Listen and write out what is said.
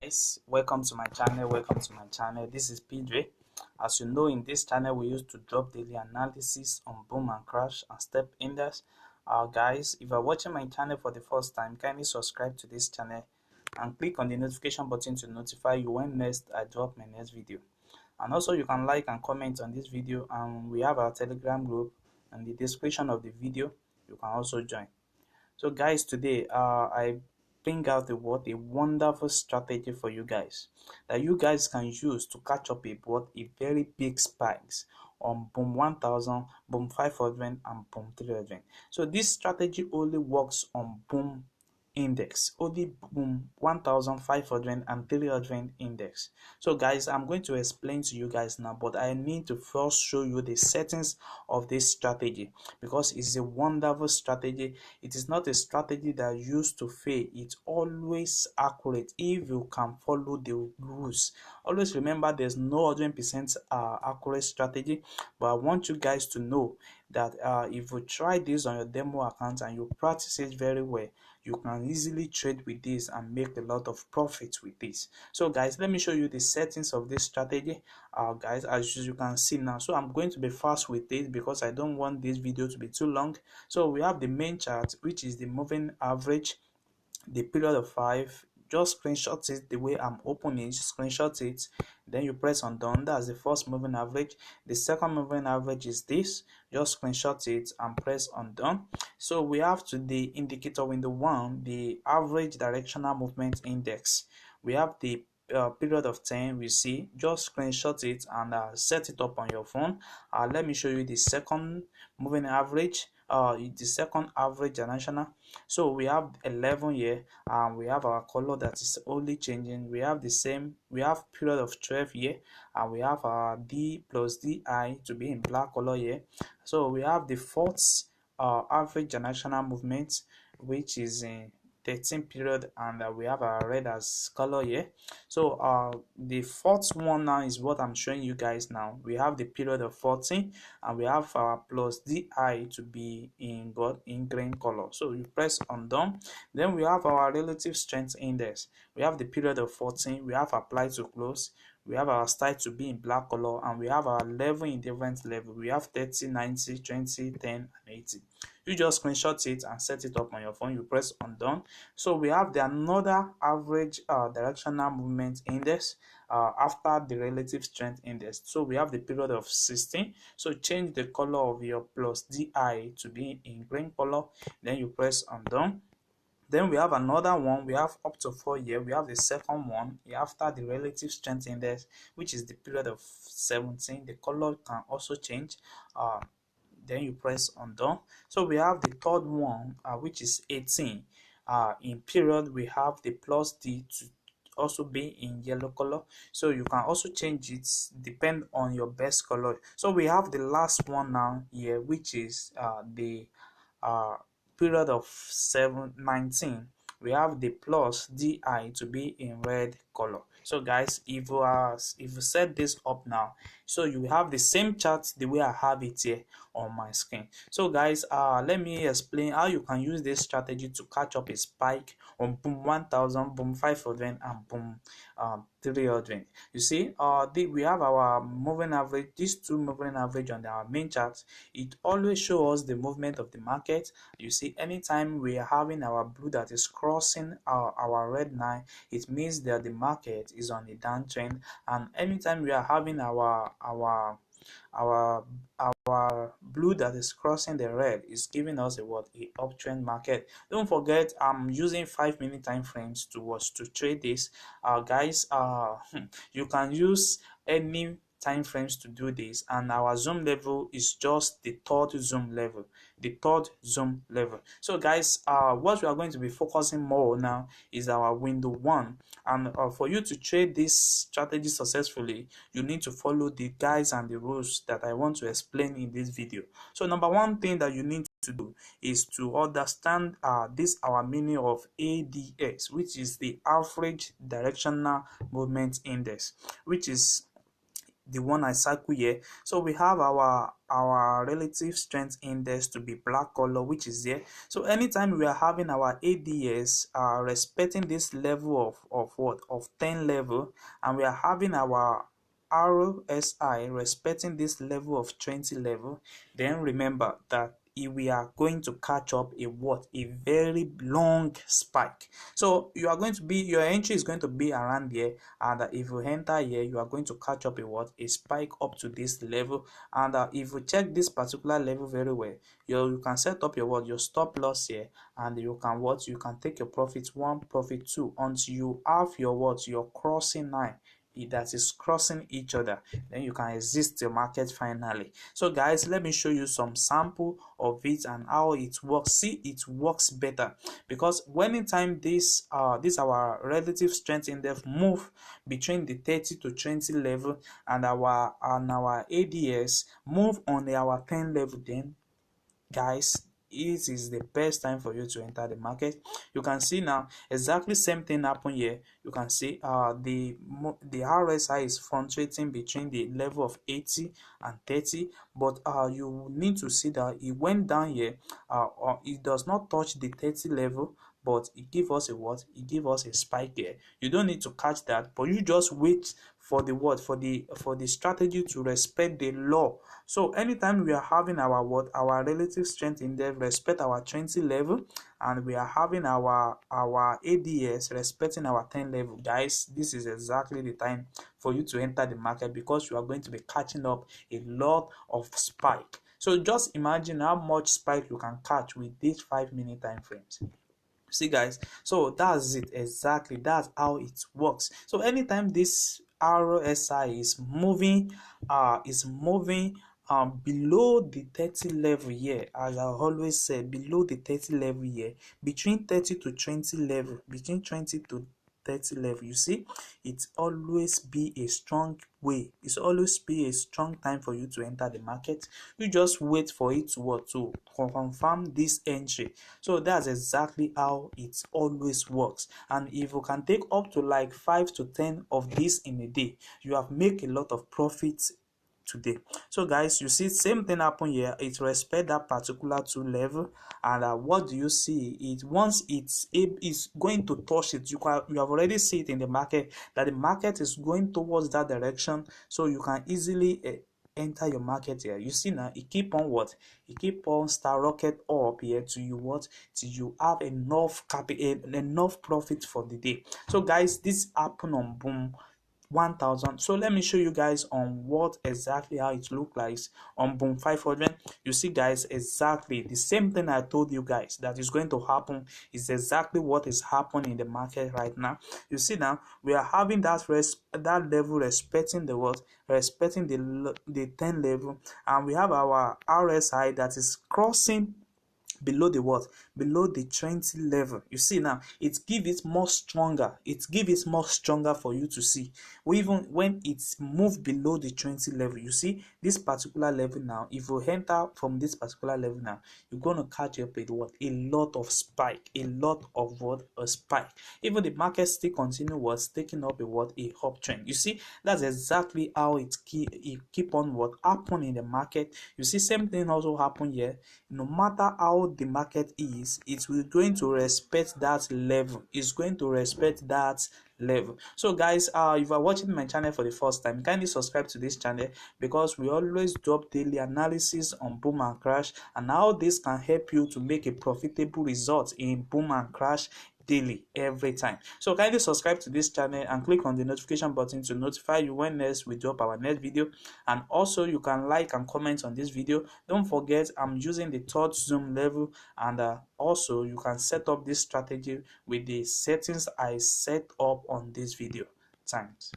Guys, welcome to my channel. This is PJ. As you know, in this channel we used to drop daily analysis on boom and crash and step index. Guys, if you're watching my channel for the first time, kindly subscribe to this channel and click on the notification button to notify you when next I drop my next video. And also you can like and comment on this video, and we have our Telegram group in the description of the video. You can also join. So guys, today I bring out a wonderful strategy for you guys that you guys can use to catch up a very big spikes on boom 1000, boom 500 and boom 300. So this strategy only works on boom index, only boom 1500 and 300 index. So guys, I'm going to explain to you guys now, but I need to first show you the settings of this strategy because it's a wonderful strategy. It is not a strategy that used to fail. It's always accurate if you can follow the rules. Always remember, there's no 100% accurate strategy, but I want you guys to know that if you try this on your demo account and you practice it very well, you can easily trade with this and make a lot of profit with this. So guys, let me show you the settings of this strategy. Guys, as you can see now, so I'm going to be fast with it because I don't want this video to be too long. So we have the main chart, which is the moving average, the period of 5. Just screenshot it the way I'm opening, screenshot it, then you press on done. That's the first moving average. The second moving average is this. Just screenshot it and press on done. So we have to the indicator window 1, the average directional movement index. We have the period of 10. We see, just screenshot it and set it up on your phone. Let me show you the second moving average, the second average directional. So we have 11 here, and we have our color that is only changing. We have the same, we have period of 12 here, and we have our D plus DI to be in black color here. So we have the fourth average directional movement, which is in 13 period, and we have our red as color here. So the fourth one now is what I'm showing you guys now. We have the period of 14, and we have our plus DI to be in green color. So you press on done. Then we have our relative strength index. We have the period of 14, we have apply to close, we have our style to be in black color, and we have our level in different level. We have 30, 90, 20, 10 and 80. You just screenshot it and set it up on your phone. You press on done. So we have the another average directional movement index after the relative strength index. So we have the period of 16. So change the color of your plus DI to be in green color. Then you press on done. Then we have another one. We have up to 4 years. We have the second one after the relative strength index, which is the period of 17. The color can also change. Then you press on done. So we have the third one, which is 18. In period, we have the plus D to also be in yellow color. So you can also change it depend on your best color. So we have the last one now here, which is the period of 19. We have the plus DI to be in red color. So guys, if you set this up now, so you have the same chart the way I have it here on my screen. So guys, let me explain how you can use this strategy to catch up a spike on boom 1000, boom 500 and boom 300. You see, we have our moving average, these two moving average on our main chart. It always shows us the movement of the market. You see, anytime we are having our blue that is crossing our red line, it means that the market is on a downtrend. And anytime we are having our blue that is crossing the red, is giving us a uptrend market. Don't forget, I'm using 5-minute time frames to trade this. Guys, you can use any time frames to do this, and our zoom level is just the third zoom level. So guys, what we are going to be focusing more on now is our window 1. And for you to trade this strategy successfully, you need to follow the guides and the rules that I want to explain in this video. So number one thing that you need to do is to understand this our meaning of ADX, which is the average directional movement index, which is the one I circle here. So we have our relative strength index to be black color, which is here. So anytime we are having our ADS respecting this level of what, of 10 level, and we are having our RSI respecting this level of 20 level, then remember that if we are going to catch up a what, a very long spike. So you are going to be, your entry is going to be around here, and if you enter here, you are going to catch up a what, a spike up to this level. And if you check this particular level very well, you can set up your what, your stop loss here, and you can what, you can take your profit 1, profit 2, until you have your what, your crossing line that is crossing each other, then you can exit the market finally. So guys, let me show you some sample of it and how it works. See, it works better because when in time this our relative strength index move between the 30 to 20 level, and our ADS move on our 10 level, then guys, it is the best time for you to enter the market. You can see now exactly same thing happen here. You can see the RSI is fluctuating between the level of 80 and 30, but you need to see that it went down here. It does not touch the 30 level, but it give us a what, it give us a spike here. You don't need to catch that, but you just wait for the what, for the strategy to respect the law. So anytime we are having our what, our relative strength index respect our 20 level, and we are having our ADS respecting our 10 level, guys, this is exactly the time for you to enter the market, because you are going to be catching up a lot of spike. So just imagine how much spike you can catch with these 5-minute time frames. See guys, so that's it, exactly, that's how it works. So anytime this RSI is moving below the 30 level here, as I always say, below the 30 level here, between 30 to 20 level, between 20 to 30 level, you see, it's always be a strong way, it's always be a strong time for you to enter the market. You just wait for it to what, to confirm this entry. So that's exactly how it always works. And if you can take up to like 5 to 10 of this in a day, you have make a lot of profits today. So guys, you see same thing happen here. It respect that particular 2 level, and what do you see? It once it's going to touch it, you have already see it in the market that the market is going towards that direction, so you can easily enter your market here. You see now, it keep on what, it keep on start rocket up here to you what, till you have enough capital, enough profit for the day. So guys, this happen on boom 1000. So let me show you guys on what exactly how it look like on boom 500. You see guys, exactly the same thing I told you guys that is going to happen is exactly what is happening in the market right now. You see now, we are having that level respecting the what, respecting the 10 level, and we have our RSI that is crossing below the what, below the 20 level. You see now, it give it more stronger, it give it more stronger for you to see. Even when it's moved below the 20 level, you see this particular level now, if you enter from this particular level now, you're going to catch up with what, a lot of spike, a lot of what, a spike. Even the market still continue was taking up a what, a uptrend. You see, that's exactly how it keep on what happen in the market. You see same thing also happen here. No matter how the market is, it will going to respect that level, it's going to respect that level. So guys, if you are watching my channel for the first time, kindly subscribe to this channel, because we always drop daily analysis on boom and crash, and how this can help you to make a profitable result in boom and crash daily, every time. So kindly subscribe to this channel and click on the notification button to notify you when next we drop our next video. And also you can like and comment on this video. Don't forget, I'm using the third zoom level, and also you can set up this strategy with the settings I set up on this video. Thanks.